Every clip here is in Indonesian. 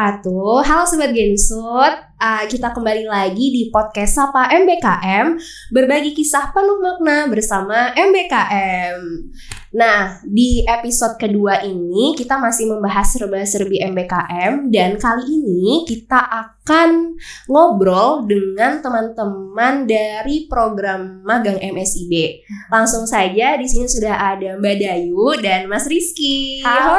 wabarakatuh. Halo Sobat Gensut, kita kembali lagi di podcast Sapa MBKM, berbagi kisah penuh makna bersama MBKM. Nah, di episode kedua ini kita masih membahas serba-serbi MBKM, dan kali ini kita akan ngobrol dengan teman-teman dari program magang MSIB. Langsung saja di sini sudah ada Mbak Dayu dan Mas Rizky. Halo.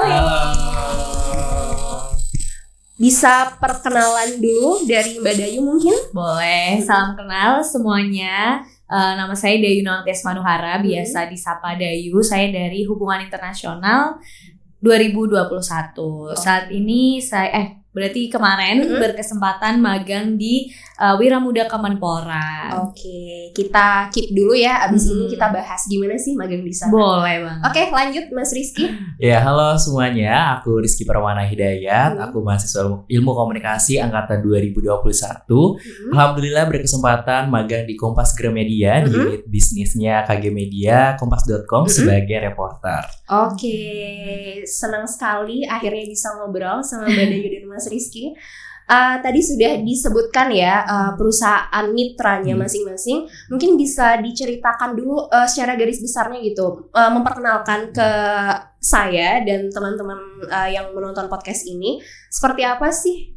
Bisa perkenalan dulu dari Mbak Dayu mungkin? Boleh, salam kenal semuanya. Nama saya Dayu Nongtes Manuhara, biasa disapa Dayu. Saya dari Hubungan Internasional 2021. Saat ini saya berarti kemarin berkesempatan magang di Wiramuda Kemenpora. Oke, kita keep dulu ya. Abis ini kita bahas gimana sih magang di sana. Boleh banget. Oke, lanjut Mas Rizky. Ya, halo semuanya. Aku Rizky Perwana Hidayat. Aku mahasiswa Ilmu Komunikasi angkatan 2021. Alhamdulillah berkesempatan magang di Kompas Gramedia di unit bisnisnya KG Media Kompas.com sebagai reporter. Oke, senang sekali akhirnya bisa ngobrol sama Mbak Dayu dan Mas Rizky. Tadi sudah disebutkan ya perusahaan mitranya masing-masing. Mungkin bisa diceritakan dulu secara garis besarnya gitu, memperkenalkan ke saya dan teman-teman yang menonton podcast ini, seperti apa sih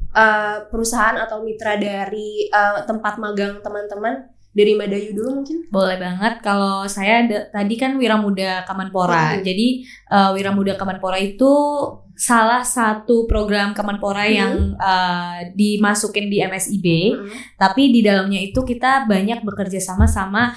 perusahaan atau mitra dari tempat magang teman-teman. Dari Mbak Dayu dulu mungkin? Boleh banget. Kalau saya tadi kan Wiramuda Kemenpora. Jadi Wiramuda Kemenpora itu salah satu program Kemenpora yang dimasukin di MSIB. Tapi di dalamnya itu kita banyak bekerja sama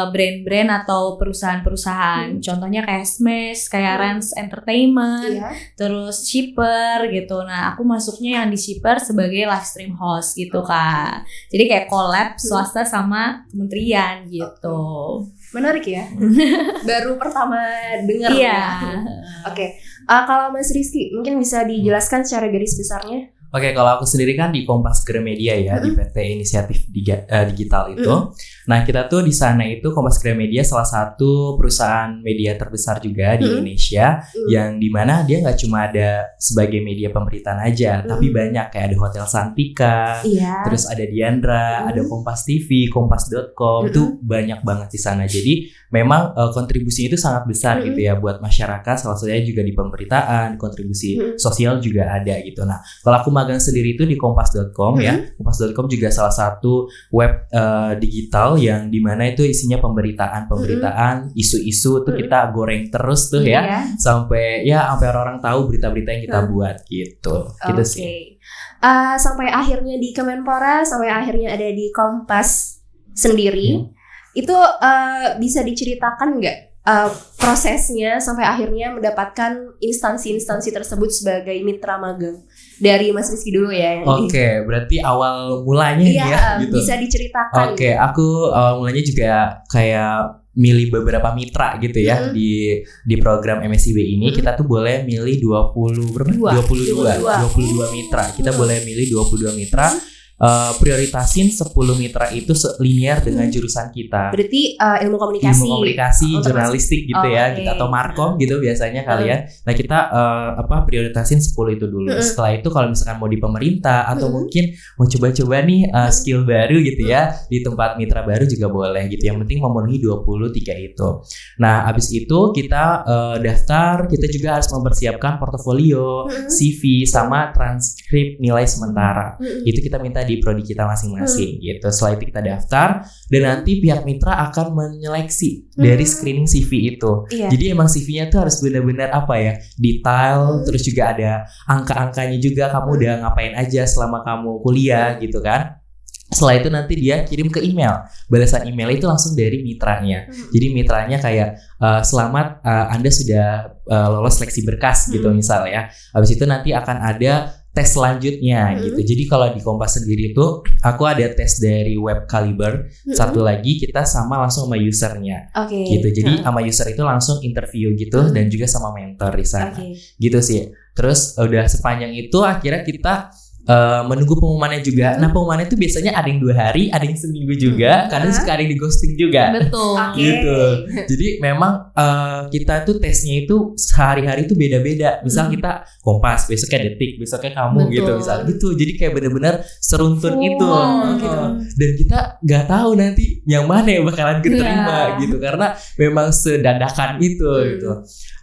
brand-brand atau perusahaan-perusahaan. Contohnya kayak Smash, kayak Rans Entertainment, terus Shipper gitu. Nah, aku masuknya yang di Shipper sebagai live stream host gitu Kak. Jadi kayak collab swasta sama kementerian gitu. Menarik ya. Baru pertama dengar. Iya. Ya. Oke. Kalau Mas Rizky mungkin bisa dijelaskan secara garis besarnya. Oke, kalau aku sendiri kan di Kompas Gramedia ya, di PT Inisiatif Digital itu. Nah, kita tuh di sana itu Kompas Gramedia salah satu perusahaan media terbesar juga di Indonesia, yang dimana dia nggak cuma ada sebagai media pemberitaan aja, tapi banyak kayak ada Hotel Santika, terus ada Diandra, ada Kompas TV, Kompas.com, itu banyak banget di sana. Jadi memang kontribusinya itu sangat besar gitu ya buat masyarakat, salah satunya juga di pemberitaan, kontribusi sosial juga ada gitu. Nah, kalau aku magang sendiri itu di Kompas.com ya. Kompas.com juga salah satu web digital yang dimana itu isinya pemberitaan, isu-isu tuh kita goreng terus tuh ya, sampai orang-orang tahu berita-berita yang kita buat gitu. Gitu sih. Sampai akhirnya di Kemenpora, sampai akhirnya ada di Kompas sendiri. Itu bisa diceritakan nggak prosesnya sampai akhirnya mendapatkan instansi-instansi tersebut sebagai mitra magang? Dari Mas Rizky dulu ya. Oke, berarti awal mulanya ya gitu. Bisa diceritakan. Oke, aku awal mulanya juga kayak milih beberapa mitra gitu ya di program MSIB ini. Kita tuh boleh milih 22 mitra. Kita boleh milih 22 mitra. Prioritasin 10 mitra itu linear dengan jurusan kita. Berarti ilmu komunikasi, jurnalistik gitu ya, gitu, atau markom gitu biasanya kalian. Nah, kita prioritasin 10 itu dulu. Setelah itu kalau misalkan mau di pemerintah atau mungkin mau coba-coba nih skill baru gitu ya di tempat mitra baru juga boleh gitu. Yang penting memenuhi 23 itu. Nah, abis itu kita daftar, kita juga harus mempersiapkan portofolio, CV sama transkrip nilai sementara. Itu kita minta di prodi kita masing-masing gitu. Setelah itu kita daftar dan nanti pihak mitra akan menyeleksi dari screening CV itu. Jadi emang CV-nya tuh harus benar-benar detail, terus juga ada angka-angkanya juga, kamu udah ngapain aja selama kamu kuliah gitu kan. Setelah itu nanti dia kirim ke email. Balasan email itu langsung dari mitranya. Jadi mitranya kayak selamat Anda sudah lolos seleksi berkas gitu misal ya. Habis itu nanti akan ada tes selanjutnya gitu. Jadi kalau di Kompas sendiri itu aku ada tes dari web Caliber. Satu lagi kita langsung sama usernya. Gitu. Jadi sama user itu langsung interview gitu dan juga sama mentor di sana. Gitu sih. Terus udah sepanjang itu akhirnya kita menunggu pengumumannya juga. Nah pengumumannya itu biasanya ada yang 2 hari, ada yang seminggu juga, kadang suka ada yang di ghosting juga. Betul. Gitu. Jadi memang kita tuh tesnya itu sehari-hari itu beda-beda. Misal kita Kompas, besoknya Detik, besoknya kamu. Betul. Gitu. Misal gitu. Jadi kayak bener-bener seruntun itu. Gitu. Dan kita nggak tahu nanti yang mana yang bakalan keterima gitu. Karena memang sedadakan itu gitu.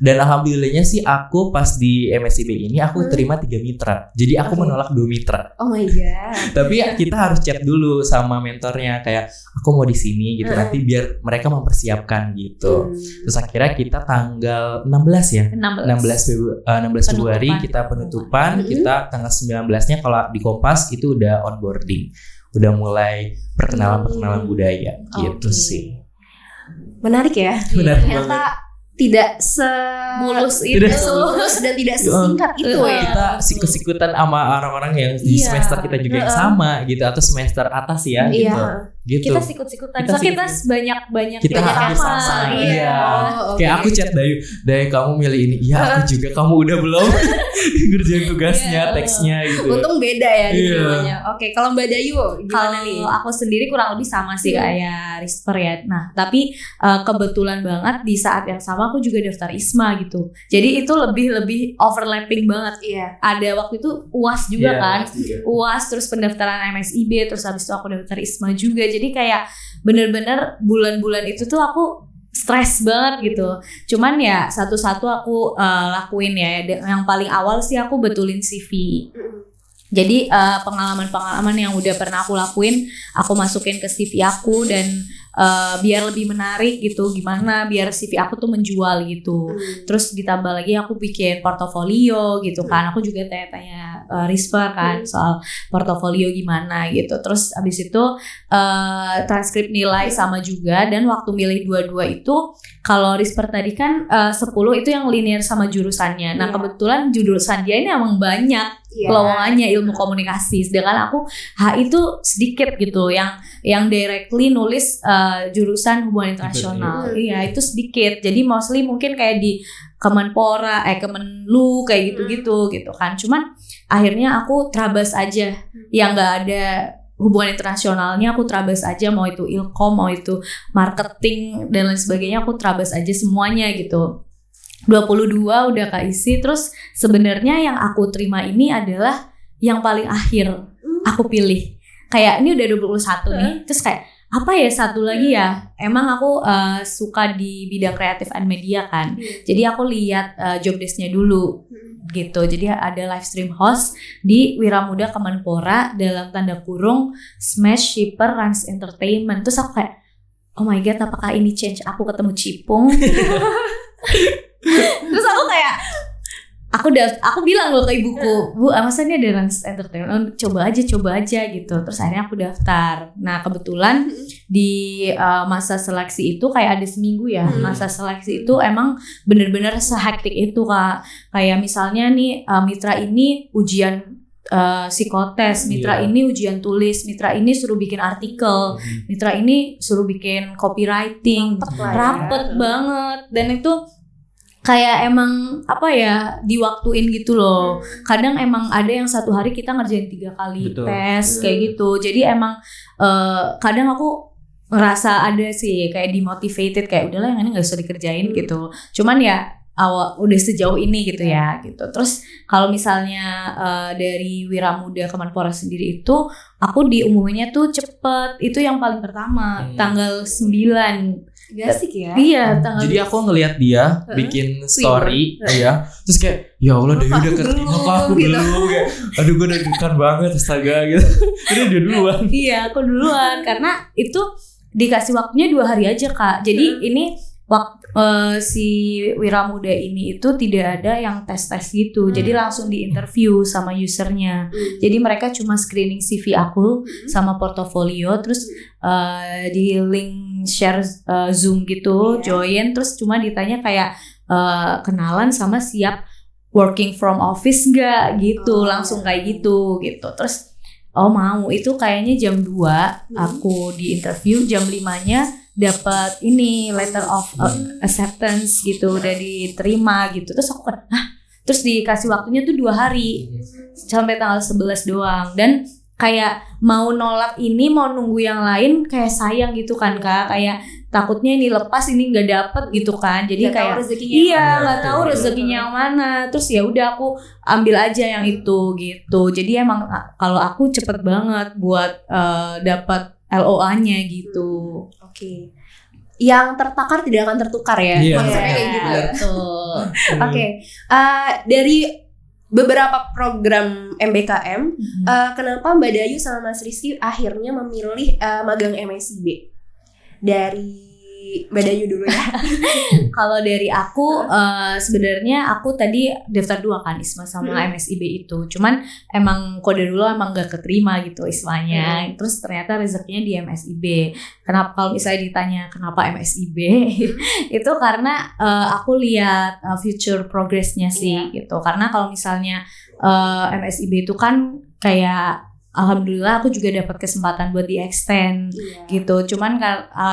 Dan alhamdulillahnya sih aku pas di MSIB ini aku terima 3 mitra. Jadi aku menolak 2 mitra. Oh my god. Tapi ya kita harus chat dulu sama mentornya kayak aku mau di sini gitu nanti biar mereka mempersiapkan gitu. Terus akhirnya kita tanggal 16 ya. 16 Februari kita penutupan, kita tanggal 19-nya kalau di Kompas itu udah onboarding. Udah mulai perkenalan budaya gitu sih. Menarik ya. Menarik Ternyata tidak semulus itu. dan tidak sesingkat itu ya. Kita sikut-sikutan sama orang-orang yang di semester kita juga yang sama gitu atau semester atas ya gitu. Gitu. Kita sikut-sikutan. Kita banyak kita hampir sama. Iya. Kayak aku chat Day kamu milih ini. Iya, aku juga. Kamu udah belum ngerjain tugasnya, teksnya gitu. Untung beda ya semuanya. Oke, kalau Mbak Dayu gimana nih? Kalau aku sendiri kurang lebih sama sih kayak Risper ya. Nah, tapi kebetulan banget di saat yang sama aku juga daftar ISMA gitu. Jadi itu lebih overlapping banget. Iya. Ada waktu itu UAS juga kan. UAS terus pendaftaran MSIB terus habis itu aku daftar ISMA juga. Jadi kayak bener-bener bulan-bulan itu tuh aku stres banget gitu. Cuman ya satu-satu aku lakuin ya. Yang paling awal sih aku betulin CV. Jadi pengalaman-pengalaman yang udah pernah aku lakuin, aku masukin ke CV aku dan biar lebih menarik gitu, gimana biar CV aku tuh menjual gitu. Terus ditambah lagi aku bikin portofolio gitu kan. Aku juga tanya-tanya Risper kan soal portofolio gimana gitu. Terus abis itu transkrip nilai sama juga. Dan waktu milih dua-dua itu, kalau Risper tadi kan 10 itu yang linear sama jurusannya. Nah kebetulan jurusan dia ini emang banyak lowongannya ilmu komunikasi, sedangkan aku HI itu sedikit gitu yang directly nulis jurusan hubungan internasional. Iya itu sedikit, jadi mostly mungkin kayak di Kemenpora, Kemenlu kayak gitu-gitu gitu kan. Cuman akhirnya aku terabas aja yang nggak ada hubungan internasionalnya, aku terabas aja, mau itu ilkom, mau itu marketing dan lain sebagainya, aku terabas aja semuanya gitu. 22 udah keisi. Terus sebenarnya yang aku terima ini adalah yang paling akhir aku pilih. Kayak ini udah 21 nih. Terus kayak apa ya satu lagi ya? Emang aku suka di bidang kreatif and media kan. Jadi aku lihat job desk-nya dulu gitu. Jadi ada live stream host di Wiramuda Kemenpora dalam tanda kurung Smash Shipper Rans Entertainment. Terus aku kayak oh my god, apakah ini change aku ketemu Cipung? Terus aku kayak aku bilang loh ke ibuku, Bu, masa ini ada Rans Entertainment, coba aja gitu. Terus akhirnya aku daftar. Nah kebetulan di masa seleksi itu kayak ada seminggu ya. Masa seleksi itu emang bener-bener sehektik itu Kak. Kayak misalnya nih mitra ini ujian psikotes, mitra ini ujian tulis, mitra ini suruh bikin artikel, mitra ini suruh bikin copywriting, rapet banget. Dan itu kayak emang apa ya diwaktuin gitu loh. Kadang emang ada yang satu hari kita ngerjain 3 kali tes kayak gitu. Jadi emang kadang aku ngerasa ada sih kayak demotivated, kayak udahlah yang ini nggak usah dikerjain gitu. Cuman ya udah sejauh ini gitu ya gitu. Terus kalau misalnya dari Wiramuda Kemenpora sendiri itu aku diumuminnya tuh cepet. Itu yang paling pertama tanggal 9. Gasik ya. Iya, jadi aku ngelihat dia bikin story ya. Terus kayak ya Allah dia udah keterima kok aku belum kayak aduh gue deg-degan banget astaga gitu. Ini dia duluan. Iya, aku duluan karena itu dikasih waktunya 2 hari aja Kak. Jadi ini si Wiramuda ini itu tidak ada yang tes-tes gitu. Jadi langsung diinterview sama usernya. Jadi mereka cuma screening CV aku sama portofolio, terus di link share Zoom gitu, join, terus cuma ditanya kayak kenalan sama siap working from office gak gitu, langsung kayak gitu. Terus mau, itu kayaknya jam 2 aku di interview, jam 5-nya dapat ini letter of acceptance gitu, udah diterima gitu. Terus aku kan terus dikasih waktunya tuh 2 hari sampai tanggal 11 doang, dan kayak mau nolak ini mau nunggu yang lain kayak sayang gitu kan Kak, kayak takutnya ini lepas ini nggak dapet gitu kan, jadi Nggak kayak tahu rezekinya iya yang nggak mana. tahu rezekinya yang mana, terus ya udah aku ambil aja yang itu gitu. Jadi emang kalau aku cepet banget buat dapat LOA-nya gitu. Oke. Yang tertakar tidak akan tertukar ya. Iya, Maksudnya kayak benar. gitu. Betul. Oke. Dari beberapa program MBKM, kenapa Mbak Dayu sama Mas Rizky akhirnya memilih magang MSIB? Dari Mbak Dayu dulu ya. Kalau dari aku sebenarnya aku tadi daftar 2 kan ISMA sama MSIB itu. Cuman emang kode dulu emang gak keterima gitu ISMA-nya. Terus ternyata rezekinya di MSIB. Kenapa kalau misalnya ditanya kenapa MSIB? Itu karena aku lihat future progress-nya sih gitu. Karena kalau misalnya MSIB itu kan kayak alhamdulillah aku juga dapat kesempatan buat di-extend gitu. Cuman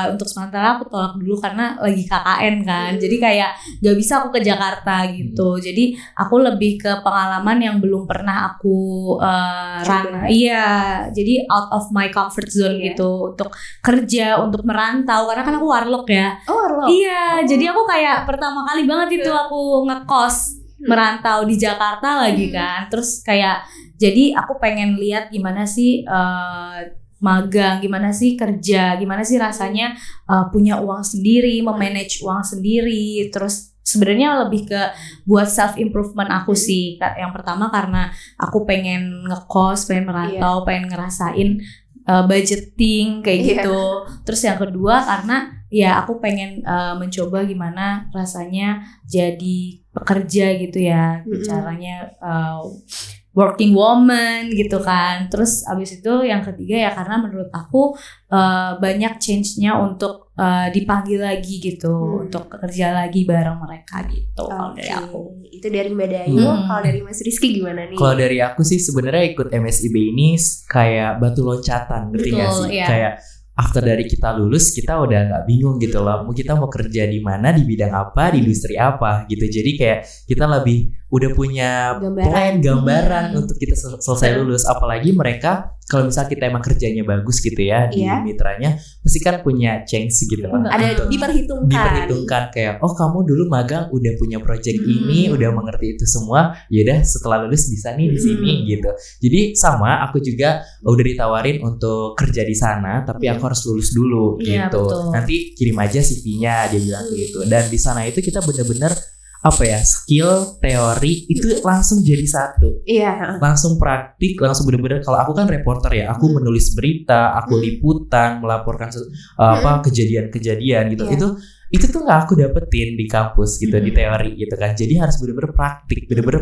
untuk sementara aku tolak dulu karena lagi KKN kan. Jadi kayak gak bisa aku ke Jakarta gitu. Jadi aku lebih ke pengalaman yang belum pernah aku run. Iya, jadi out of my comfort zone gitu. Untuk kerja, untuk merantau. Karena kan aku warlock ya. Oh, warlock. Iya, jadi aku kayak pertama kali banget itu aku ngekos merantau di Jakarta lagi kan. Terus kayak jadi aku pengen lihat gimana sih magang, gimana sih kerja, gimana sih rasanya punya uang sendiri, memanage uang sendiri. Terus sebenarnya lebih ke buat self improvement aku sih. Yang pertama karena aku pengen ngekos, pengen merantau, pengen ngerasain budgeting kayak gitu. Terus yang kedua karena ya aku pengen mencoba gimana rasanya jadi pekerja gitu ya, caranya working woman gitu kan. Terus abis itu yang ketiga ya karena menurut aku banyak change-nya untuk dipanggil lagi gitu, untuk kerja lagi bareng mereka gitu. Kalau dari aku itu dari Mbak Dayu. Kalau dari Mas Rizky gimana nih? Kalau dari aku sih sebenarnya ikut MSIB ini kayak batu loncatan, ngerti nggak sih? Iya. Kayak after dari kita lulus kita udah nggak bingung gitu loh, kita mau kerja di mana, di bidang apa, di industri apa gitu. Jadi kayak kita lebih udah punya gambaran untuk kita selesai lulus. Apalagi mereka kalau misal kita emang kerjanya bagus gitu ya di mitranya, pasti kan punya chance gitu loh. Ada diperhitungkan kayak oh kamu dulu magang udah punya project ini, udah mengerti itu semua, yaudah setelah lulus bisa nih di sini gitu. Jadi sama aku juga udah ditawarin untuk kerja di sana, tapi aku harus lulus dulu gitu. Betul. Nanti kirim aja CV-nya, dia bilang gitu. Dan di sana itu kita bener-bener apa ya, skill, teori itu langsung jadi satu. Iya. Langsung praktik, langsung bener-bener. Kalau aku kan reporter ya, aku menulis berita, aku liputan, melaporkan kejadian-kejadian gitu. Itu tuh nggak aku dapetin di kampus gitu, di teori gitu kan. Jadi harus bener-bener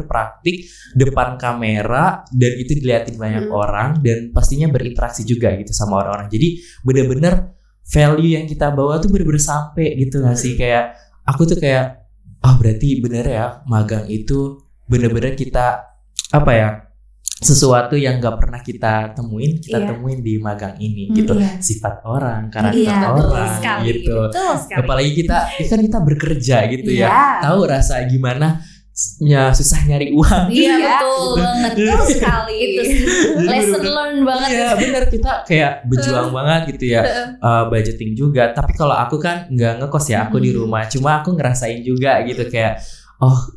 praktik depan kamera, dan itu dilihatin banyak orang, dan pastinya berinteraksi juga gitu sama orang-orang. Jadi bener-bener value yang kita bawa tuh bener-bener sampai gitu nggak sih? Kayak aku tuh kayak berarti bener ya magang itu bener-bener kita apa ya, sesuatu yang gak pernah kita temuin di magang ini gitu. Sifat orang, karakter orang gitu. Apalagi kita bekerja gitu ya, tahu rasa gimana ya susah nyari uang. Betul banget. Betul sekali itu lesson learn banget. Iya benar, kita kayak berjuang banget gitu ya, budgeting juga. Tapi kalau aku kan nggak ngekos ya, aku di rumah. Cuma aku ngerasain juga gitu kayak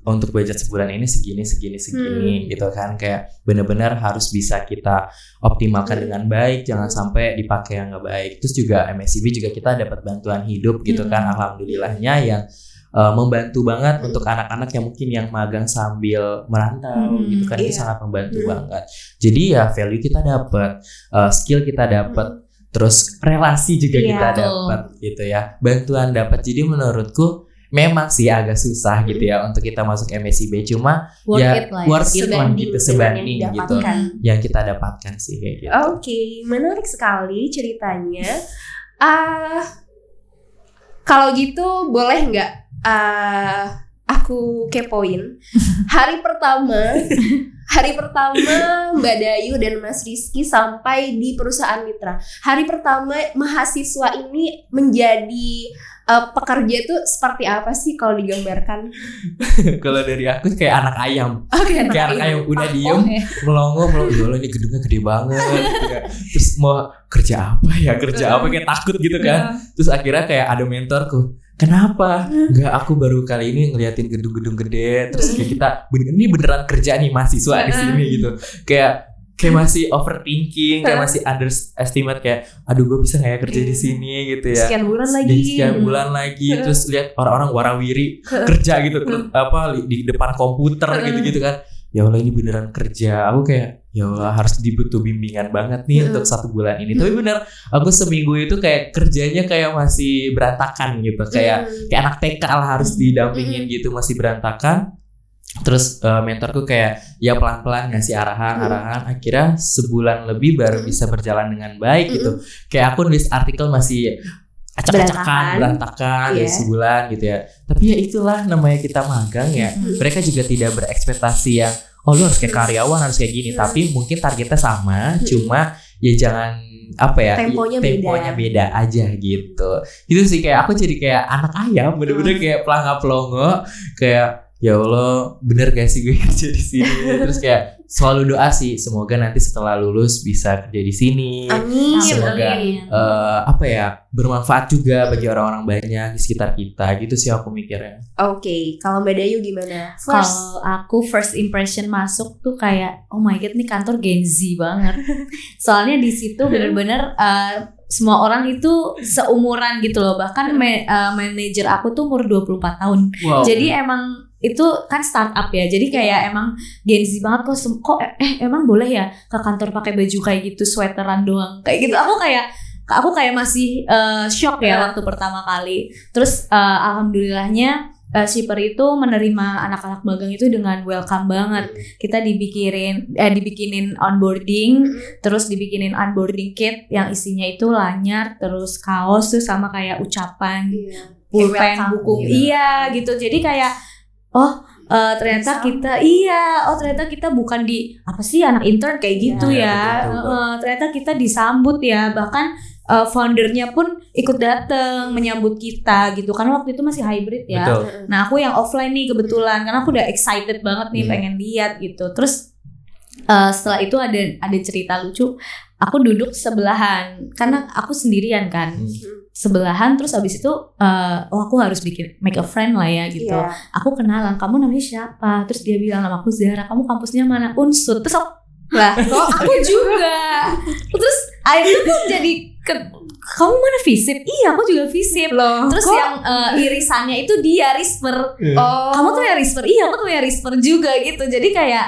untuk budget sebulan ini segini gitu kan. Kayak benar-benar harus bisa kita optimalkan dengan baik, jangan sampai dipakai yang nggak baik. Terus juga MSIB juga kita dapat bantuan hidup gitu kan, alhamdulillahnya yang membantu banget untuk anak-anak yang mungkin yang magang sambil merantau gitu kan. Itu sangat membantu banget. Jadi ya value kita dapat, skill kita dapat, terus relasi juga kita dapat gitu ya, bantuan dapat. Jadi menurutku memang sih agak susah gitu ya untuk kita masuk MSIB, cuma worth it lah gitu, sebanding gitu yang kita dapatkan sih kayak gitu. Oke, menarik sekali ceritanya. Kalau gitu boleh nggak aku kepoin hari pertama Mbak Dayu dan Mas Rizky sampai di perusahaan mitra. Hari pertama mahasiswa ini menjadi pekerja itu seperti apa sih kalau digambarkan? Kalau dari aku kayak anak ayam. Kayak Kayak anak ayam udah diem, melongo, ya Allah ini gedungnya gede banget gitu ya. Terus mau kerja apa kayak takut gitu kan. Terus akhirnya kayak ada mentorku, kenapa? Enggak, aku baru kali ini ngeliatin gedung-gedung gede. Terus kayak kita ini beneran kerja nih mahasiswa di sini gitu. Kayak masih overthinking, kayak masih underestimate, kayak aduh gue bisa nggak ya kerja di sini gitu ya. Sekian bulan lagi. Terus lihat orang-orang warawiri kerja gitu, di depan komputer gitu kan. Ya Allah ini beneran kerja. Aku kayak ya Allah harus dibutuh bimbingan banget nih untuk 1 bulan ini. Tapi bener, aku seminggu itu kayak kerjanya kayak masih berantakan gitu, kayak anak TK lah harus didampingin gitu, masih berantakan. Terus mentorku kayak ya pelan-pelan ngasih arahan. Akhirnya sebulan lebih baru bisa berjalan dengan baik gitu. Kayak aku nulis artikel masih acak-acakan, berantakan ya sebulan gitu ya. Tapi ya itulah namanya kita magang ya. Mereka juga tidak berekspektasi yang lu harus kayak karyawan, harus kayak gini. Tapi mungkin targetnya sama, cuma ya jangan temponya beda aja gitu. Gitu sih, kayak aku jadi kayak anak ayam, bener-bener kayak pelangga-pelongo, kayak ya Allah bener gak sih gue kerja di sini. Terus kayak selalu doa sih, semoga nanti setelah lulus bisa kerja di sini. Amin. Semoga bermanfaat juga bagi orang-orang banyak di sekitar kita. Gitu sih aku mikirnya. Oke, kalau Mbak Dayu gimana? Kalau aku first impression masuk tuh kayak oh my god, nih kantor Gen Z banget. Soalnya di situ bener-bener semua orang itu seumuran gitu loh. Bahkan manajer aku tuh umur 24 tahun. Wow. Jadi emang itu kan startup ya, jadi kayak emang Gen Z banget kok emang boleh ya ke kantor pakai baju kayak gitu, sweateran doang kayak gitu. Aku kayak masih shock ya waktu pertama kali. Terus alhamdulillahnya shipper itu menerima anak-anak magang itu dengan welcome banget. Kita dibikinin onboarding, terus dibikinin onboarding kit yang isinya itu lanyar, terus kaos tuh sama kayak ucapan, pulpen, buku, gitu. Jadi kayak ternyata kita bukan di apa sih anak intern kayak gitu ya. Ternyata kita disambut ya, bahkan foundernya pun ikut datang menyambut kita gitu, karena waktu itu masih hybrid ya. Betul. Nah aku yang offline nih kebetulan, karena aku udah excited banget nih pengen lihat gitu. Terus setelah itu ada cerita lucu. Aku duduk sebelahan karena aku sendirian kan. Sebelahan, terus abis itu aku harus make a friend lah ya gitu. Aku kenalan, kamu namanya siapa? Terus dia bilang nama aku Zahra. Kamu kampusnya mana? Unsur. Terus aku juga. Terus akhirnya tuh jadi kamu mana FISIP? Iya aku juga FISIP loh. Terus yang irisannya itu dia Risper. Kamu tuh ya Risper? Iya aku tuh ya Risper juga gitu. Jadi kayak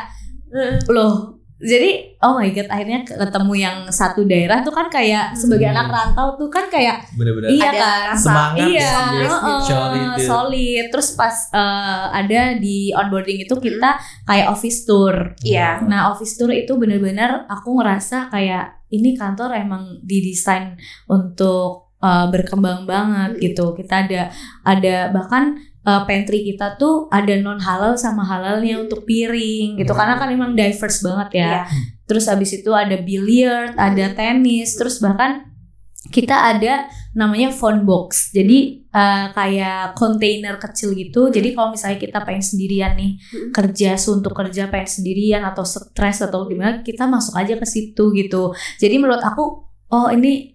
jadi oh my god, akhirnya ketemu yang satu daerah tuh kan kayak sebagai anak rantau tuh kan kayak bener-bener iya ada kan semangat solid. Terus pas ada di onboarding itu kita kayak office tour. Nah office tour itu bener-bener aku ngerasa kayak ini kantor emang didesain untuk berkembang banget gitu. Kita ada bahkan pantry kita tuh ada non halal sama halalnya untuk piring gitu, karena kan emang diverse banget ya. Terus habis itu ada billiard, ada tenis, terus bahkan kita ada namanya phone box. Jadi kayak kontainer kecil gitu. Jadi kalau misalnya kita pengen sendirian nih suntuk kerja pengen sendirian atau stres atau gimana, kita masuk aja ke situ gitu. Jadi menurut aku ini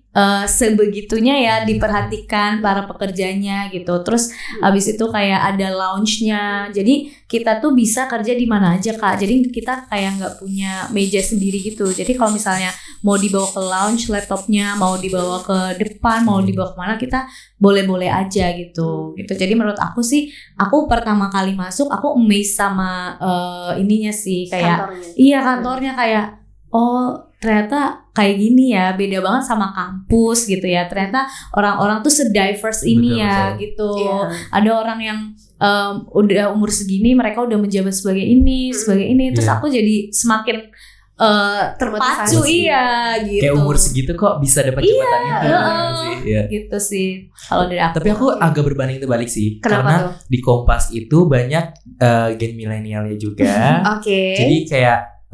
sebegitunya ya diperhatikan para pekerjanya gitu. Terus abis itu kayak ada lounge-nya. Jadi kita tuh bisa kerja di mana aja Kak. Jadi kita kayak nggak punya meja sendiri gitu. Jadi kalau misalnya mau dibawa ke lounge laptopnya, mau dibawa ke depan, mau dibawa kemana, kita boleh-boleh aja gitu. Jadi menurut aku sih, aku pertama kali masuk aku amazed sama ininya sih kayak kantornya kayak ternyata kayak gini ya, beda banget sama kampus gitu ya. Ternyata orang-orang tuh se-diverse ini gitu. Ada orang yang udah umur segini, mereka udah menjabat sebagai ini. Terus aku jadi semakin terpacu gitu. Kayak umur segitu kok bisa dapat jabatan itu gitu sih kalau dari aku. Tapi aku agak berbanding terbalik sih. Kenapa karena tuh? di Kompas itu banyak gen milenialnya juga. Oke. Jadi kayak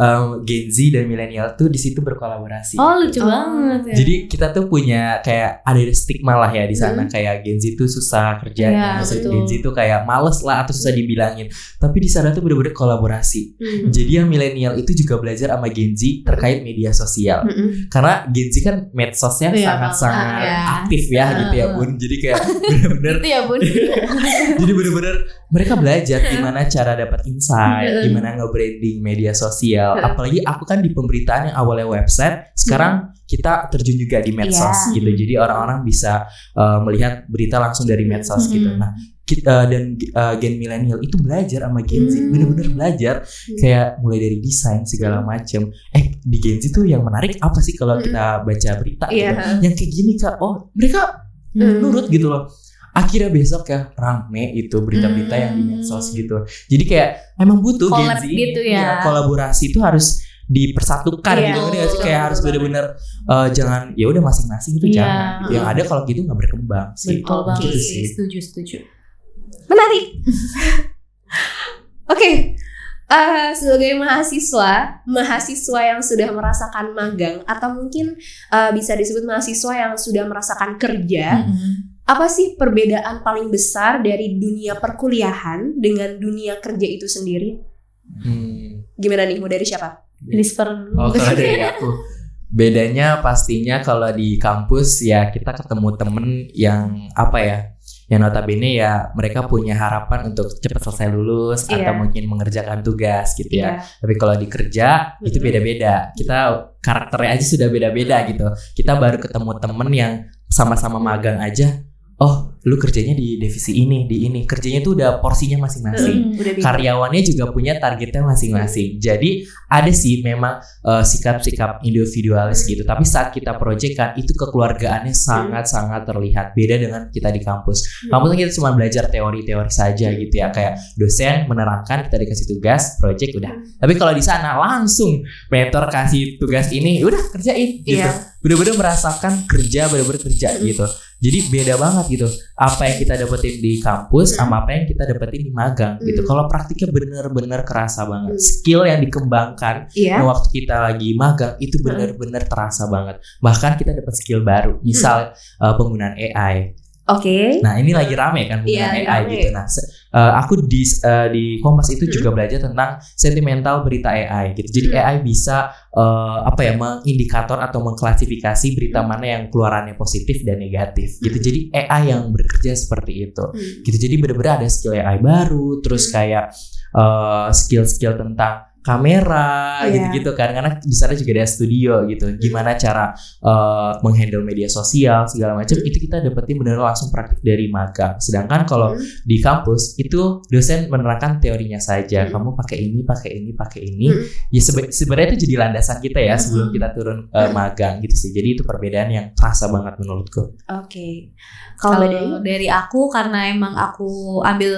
Gen Z dan milenial tuh di situ berkolaborasi. Oh lucu banget ya. Jadi kita tuh punya kayak ada stigma lah ya di sana, kayak Gen Z tuh susah kerjanya, Gen Z tuh kayak males lah atau susah dibilangin. Tapi di sana tuh bener-bener kolaborasi. Jadi yang milenial itu juga belajar sama Gen Z terkait media sosial. Karena Gen Z kan medsosnya sangat-sangat aktif ya gitu ya Bun. Jadi kayak bener-bener Gitu ya Bun. Jadi bener-bener mereka belajar gimana cara dapat insight, gimana nge-branding media sosial. Apalagi aku kan di pemberitaan yang awalnya website, sekarang kita terjun juga di medsos gitu. Jadi orang-orang bisa melihat berita langsung dari medsos gitu. Nah, kita dan gen milenial itu belajar sama Gen Z, bener-bener belajar kayak mulai dari desain segala macam. Di Gen Z tuh yang menarik apa sih kalau kita baca berita gitu? Yang kayak gini Kak, oh mereka nurut gitu loh. Akhirnya besok ya rame itu berita-berita yang di medsos gitu. Jadi kayak emang butuh Gen Z gitu ya. Kolaborasi itu harus dipersatukan gitu kan, kayak harus benar-benar jangan ya udah masing-masing itu jangan. Gitu. Yang ada kalau gitu nggak berkembang sih. Betul banget gitu sih. Setuju. Menarik. Oke. Sebagai mahasiswa yang sudah merasakan magang atau mungkin bisa disebut mahasiswa yang sudah merasakan kerja, apa sih perbedaan paling besar dari dunia perkuliahan dengan dunia kerja itu sendiri? Gimana nih? Mau dari siapa? Kalau dari aku, bedanya pastinya kalau di kampus ya kita ketemu temen yang apa ya, yang notabene ya mereka punya harapan untuk cepat selesai lulus atau mungkin mengerjakan tugas gitu ya. Tapi kalau di kerja itu beda-beda. Kita karakternya aja sudah beda-beda gitu. Kita baru ketemu temen yang sama-sama magang aja. Oh, lu kerjanya di divisi ini, di ini. Kerjanya tuh udah porsinya masing-masing. Karyawannya juga punya targetnya masing-masing. Jadi ada sih memang sikap-sikap individualis gitu. Tapi saat kita project-kan itu kekeluargaannya sangat-sangat terlihat. Beda dengan kita di kampus. Kampus kan kita cuma belajar teori-teori saja gitu ya. Kayak dosen menerangkan, kita dikasih tugas, project udah. Tapi kalau di sana langsung mentor kasih tugas ini, udah kerjain gitu. Bener-bener merasakan kerja, bener-bener kerja gitu. Jadi beda banget gitu. Apa yang kita dapetin di kampus sama apa yang kita dapetin di magang gitu. Kalau praktiknya bener-bener kerasa banget. Skill yang dikembangkan waktu kita lagi magang itu bener-bener terasa banget. Bahkan kita dapat skill baru. Misal penggunaan AI. Nah ini lagi rame kan penggunaan AI gitu. Nah aku di Kompas itu juga belajar tentang sentimental berita AI gitu. Jadi AI bisa mengindikator atau mengklasifikasi berita mana yang keluarannya positif dan negatif gitu. Jadi AI yang bekerja seperti itu gitu. Jadi benar-benar ada skill AI baru. Terus kayak skill-skill tentang kamera gitu-gitu kan, karena di sana juga ada studio gitu. Gimana cara menghandle media sosial segala macam itu kita dapetin benar langsung praktik dari magang. Sedangkan kalau di kampus itu dosen menerangkan teorinya saja. Kamu pakai ini. Ya sebenarnya itu jadi landasan kita ya sebelum kita turun magang gitu sih. Jadi itu perbedaan yang terasa banget menurutku. Kalau dari aku, karena emang aku ambil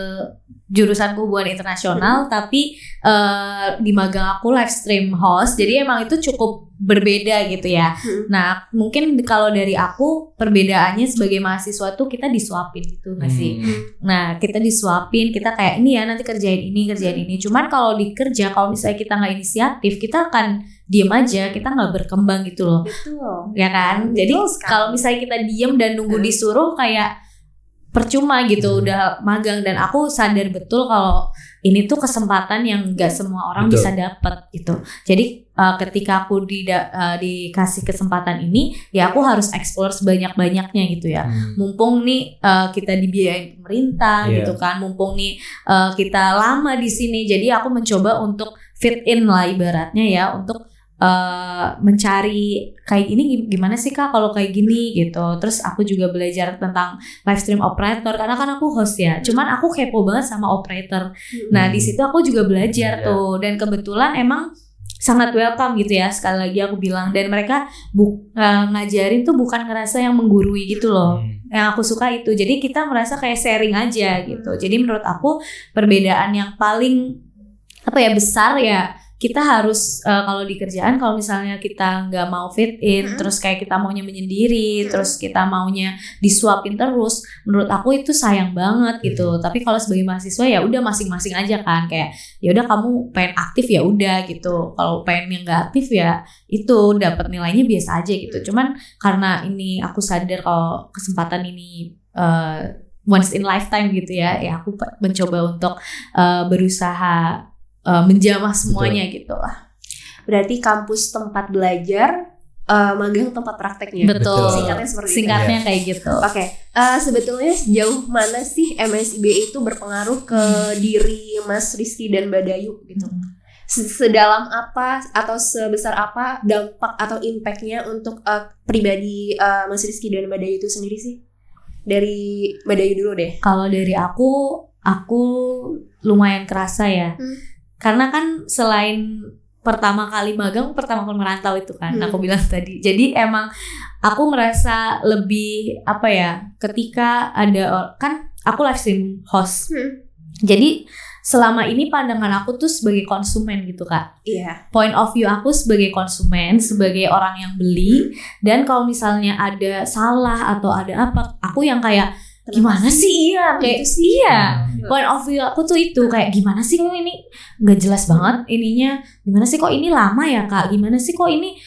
jurusan hubungan internasional, tapi di magang aku live stream host, jadi emang itu cukup berbeda gitu ya. Nah mungkin kalau dari aku perbedaannya sebagai mahasiswa tuh kita disuapin gitu nggak sih? Nah kita disuapin, kita kayak ini ya nanti kerjain ini. Cuman kalau di kerja, kalau misalnya kita nggak inisiatif, kita akan diem aja, kita nggak berkembang gitu loh. Betul. Ya kan? Jadi kalau misalnya kita diem dan nunggu disuruh kayak percuma gitu udah magang. Dan aku sadar betul kalau ini tuh kesempatan yang gak semua orang bisa dapat gitu. Jadi ketika aku dikasih kesempatan ini, ya aku harus explore sebanyak-banyaknya gitu ya. Mumpung nih kita dibiayain pemerintah gitu kan, mumpung nih kita lama di sini, jadi aku mencoba untuk fit in lah ibaratnya ya, untuk mencari kayak ini gimana sih Kak kalau kayak gini gitu. Terus aku juga belajar tentang live stream operator karena kan aku host ya. Cuman aku kepo banget sama operator. Nah di situ aku juga belajar tuh, dan kebetulan emang sangat welcome gitu ya. Sekali lagi aku bilang, dan mereka ngajarin tuh bukan ngerasa yang menggurui gitu loh. Yang aku suka itu. Jadi kita merasa kayak sharing aja gitu. Jadi menurut aku perbedaan yang paling besar ya kita harus kalau di kerjaan kalau misalnya kita nggak mau fit in, terus kayak kita maunya menyendiri, terus kita maunya disuapin terus, menurut aku itu sayang banget gitu. Tapi kalau sebagai mahasiswa ya udah masing-masing aja kan, kayak ya udah kamu pengen aktif ya udah gitu. Kalau pengen yang nggak aktif ya itu dapat nilainya biasa aja gitu. Cuman karena ini aku sadar kalau kesempatan ini once in lifetime gitu ya aku mencoba untuk berusaha menjamah semuanya gitu lah. Berarti kampus tempat belajar, magang tempat prakteknya. Betul. Singkatnya seperti Singkatnya itu. kayak gitu. Oke. Sebetulnya sejauh mana sih MSIB itu berpengaruh ke diri Mas Rizky dan Mbak Dayu gitu? Sedalam apa atau sebesar apa dampak atau impactnya untuk pribadi Mas Rizky dan Mbak Dayu itu sendiri sih? Dari Mbak Dayu dulu deh. Kalau dari aku lumayan kerasa ya. Karena kan selain pertama kali magang, pertama kali merantau itu kan aku bilang tadi. Jadi emang aku merasa lebih apa ya, ketika ada kan aku live stream host. Jadi selama ini pandangan aku tuh sebagai konsumen gitu Kak. Iya. Point of view aku sebagai konsumen, sebagai orang yang beli, dan kalau misalnya ada salah atau ada apa, aku yang kayak gimana sih kayak point of view aku tuh itu kayak gimana sih kok ini nggak jelas banget ininya, gimana sih kok ini lama ya Kak, gimana sih kok ini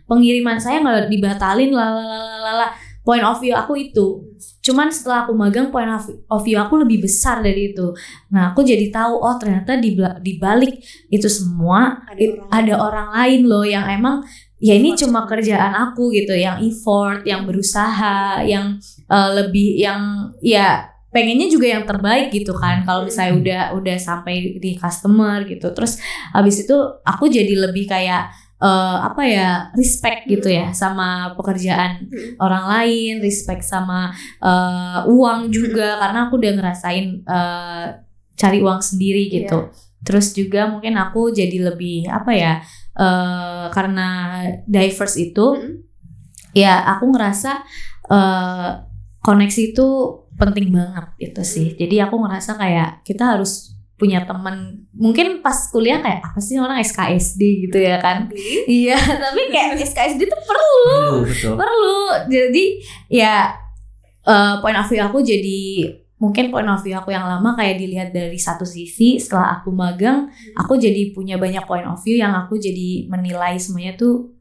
pengiriman saya nggak dibatalin lalala. Point of view aku itu. Cuman setelah aku magang, point of view aku lebih besar dari itu. Nah aku jadi tahu ternyata di balik itu semua ada orang lain loh yang emang ya ini cuma kerjaan aku gitu, yang effort, yang berusaha, yang lebih yang ya pengennya juga yang terbaik gitu kan. Kalau misalnya udah sampai di customer gitu, terus habis itu aku jadi lebih kayak respect gitu ya sama pekerjaan orang lain, respect sama uang juga karena aku udah ngerasain cari uang sendiri gitu. Terus juga mungkin aku jadi lebih karena diverse itu, ya aku ngerasa koneksi itu penting banget gitu sih. Jadi aku ngerasa kayak kita harus punya teman. Mungkin pas kuliah kayak apa sih orang SKSD gitu ya kan? Iya, tapi kayak SKSD itu perlu. Jadi ya point of view aku jadi mungkin point of view aku yang lama kayak dilihat dari satu sisi. Setelah aku magang, aku jadi punya banyak point of view yang aku jadi menilai semuanya tuh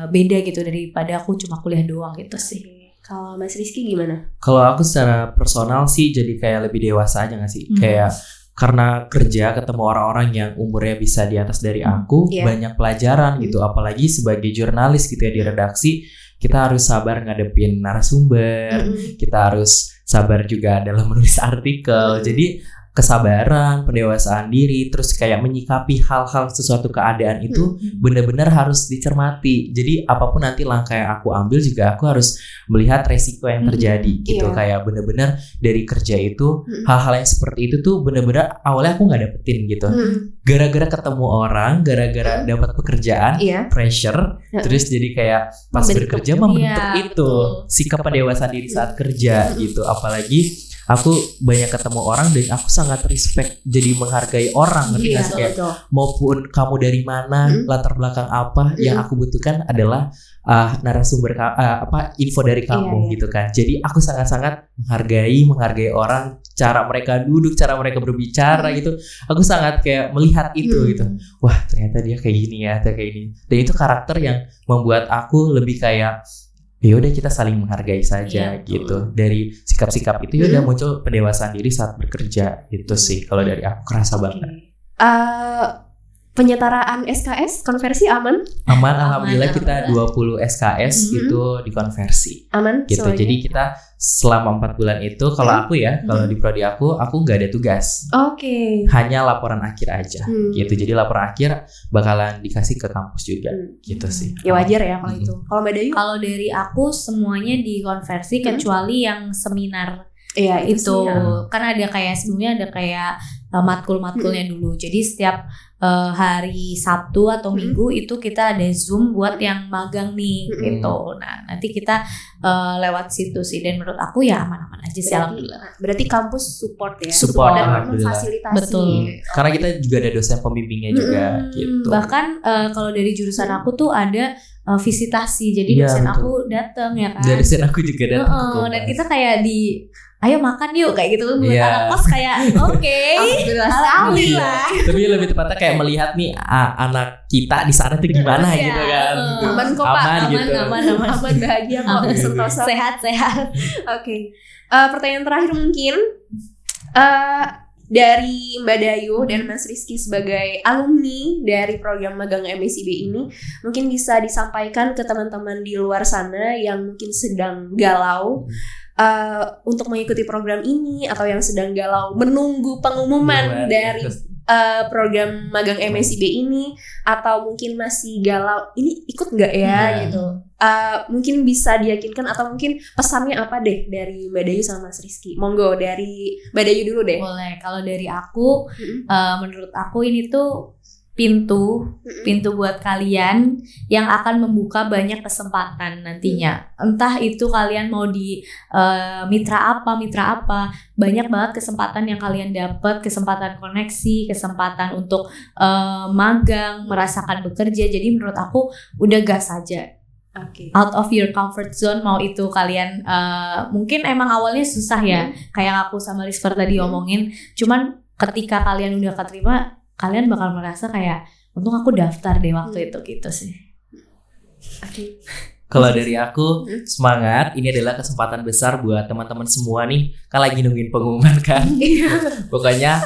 beda gitu daripada aku cuma kuliah doang gitu sih. Kalau Mas Rizky gimana? Kalau aku secara personal sih jadi kayak lebih dewasa aja gak sih? Kayak karena kerja ketemu orang-orang yang umurnya bisa di atas dari aku, banyak pelajaran gitu. Apalagi sebagai jurnalis gitu ya di redaksi, kita harus sabar ngadepin narasumber, kita harus sabar juga dalam menulis artikel. Jadi kesabaran, pendewasaan diri, terus kayak menyikapi hal-hal sesuatu keadaan itu benar-benar harus dicermati. Jadi apapun nanti langkah yang aku ambil juga aku harus melihat resiko yang terjadi gitu. Kayak benar-benar dari kerja itu hal-hal yang seperti itu tuh benar-benar awalnya aku nggak dapetin gitu. Gara-gara ketemu orang, gara-gara dapat pekerjaan, pressure, terus jadi kayak pas bekerja membentuk itu sikap pendewasaan diri saat kerja gitu. Apalagi aku banyak ketemu orang dan aku sangat respect, jadi menghargai orang, ngerti gak sih? Kayak maupun kamu dari mana, latar belakang apa, yang aku butuhkan adalah narasumber info dari kamu gitu kan. Jadi aku sangat-sangat menghargai orang, cara mereka duduk, cara mereka berbicara gitu. Aku sangat kayak melihat itu gitu. Wah, ternyata dia kayak gini ya, kayak gini. Dan itu karakter yang membuat aku lebih kayak ya udah kita saling menghargai saja gitu. Dari sikap-sikap itu udah muncul pendewasaan diri saat bekerja gitu sih. Kalau dari aku kerasa banget. Penyetaraan SKS konversi aman? Aman, alhamdulillah kita 20 SKS itu dikonversi. Aman gitu. semuanya. Jadi kita selama 4 bulan itu kalau aku ya, kalau di prodi aku nggak ada tugas. Hanya laporan akhir aja gitu. Jadi laporan akhir bakalan dikasih ke kampus juga gitu sih. Ya wajar ya kalau itu. Kalau Mbak Dayu? Kalau dari aku semuanya dikonversi kecuali yang seminar. Iya itu kan ada kayak sebelumnya ada kayak matkul-matkulnya dulu. Jadi setiap hari Sabtu atau Minggu itu kita ada Zoom buat yang magang nih gitu. Nah nanti kita lewat situ sih, dan menurut aku ya aman-aman aja aja sih, alhamdulillah. Berarti kampus support ya. Support, dan alhamdulillah. memfasilitasi. Betul. Karena kita juga ada dosen pembimbingnya juga gitu. Bahkan kalau dari jurusan aku tuh ada visitasi, jadi Iya, dosen betul. aku datang ya kan. Dari dosen aku juga datang. Dan kita kayak ayo makan yuk kayak gitu. Buat Iya. anak kos kayak oke. Alhamdulillah. Alhamdulillah. Tapi lebih tepatnya kayak melihat nih anak kita di sana tuh gimana Iya. gitu kan. Aman kok, Pak. Aman gitu. Aman, bahagia kok, Aman. sentosa. Sehat. Oke. Pertanyaan terakhir mungkin dari Mbak Dayu dan Mas Rizky sebagai alumni dari program magang MSIB ini, mungkin bisa disampaikan ke teman-teman di luar sana yang mungkin sedang galau untuk mengikuti program ini, atau yang sedang galau menunggu pengumuman dari program magang MSIB ini, atau mungkin masih galau ini ikut nggak ya gitu. Mungkin bisa diyakinkan, atau mungkin pesannya apa deh dari Mbak Dayu sama Mas Rizky. Monggo dari Mbak Dayu dulu deh. Boleh. Kalau dari aku, menurut aku ini tuh pintu buat kalian yang akan membuka banyak kesempatan nantinya. Entah itu kalian mau di mitra apa, banyak banget kesempatan yang kalian dapat, kesempatan koneksi, kesempatan untuk magang, merasakan bekerja. Jadi menurut aku udah gas aja. Okay. Out of your comfort zone, mau itu kalian mungkin emang awalnya susah ya, kayak aku sama Rizfer tadi omongin. Cuman ketika kalian udah keterima, kalian bakal merasa kayak untung aku daftar deh waktu itu gitu sih. Okay. Kalau dari aku, semangat. Ini adalah kesempatan besar buat teman-teman semua nih. Kan lagi nungguin pengumuman kan. Pokoknya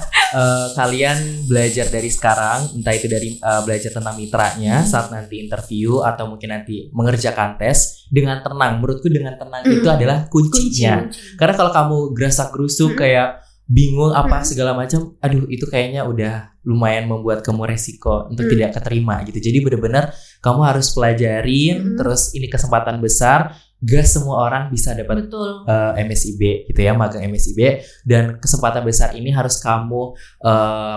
kalian belajar dari sekarang, entah itu dari belajar tentang mitranya saat nanti interview, atau mungkin nanti mengerjakan tes dengan tenang. Menurutku dengan tenang itu adalah kuncinya. Karena kalau kamu gerasak-gerusuk kayak bingung apa segala macam, aduh itu kayaknya udah lumayan membuat kamu resiko untuk tidak keterima gitu. Jadi benar-benar kamu harus pelajarin, terus ini kesempatan besar. Gak semua orang bisa dapat MSIB gitu ya, magang MSIB, dan kesempatan besar ini harus kamu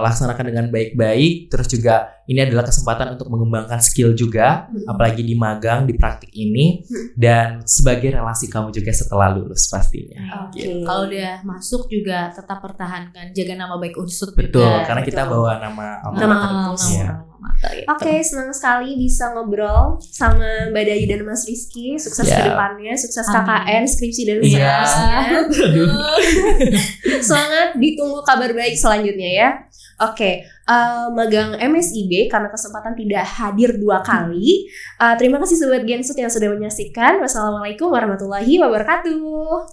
laksanakan dengan baik-baik. Terus juga ini adalah kesempatan untuk mengembangkan skill juga, apalagi di magang, di praktik ini, dan sebagai relasi kamu juga setelah lulus pastinya. Okay. Kalau udah masuk juga tetap pertahankan, jaga nama baik Unsud. Betul, juga. karena kita bawa nama kampus. Oke, senang sekali bisa ngobrol sama Mbak Dayu dan Mas Rizky. Sukses ke depannya, sukses KKN, skripsi dan seterusnya. Semangat, ditunggu kabar baik selanjutnya ya. Oke, magang MSIB karena kesempatan tidak hadir 2 kali. Terima kasih Sobat Gensut yang sudah menyaksikan. Wassalamualaikum warahmatullahi wabarakatuh.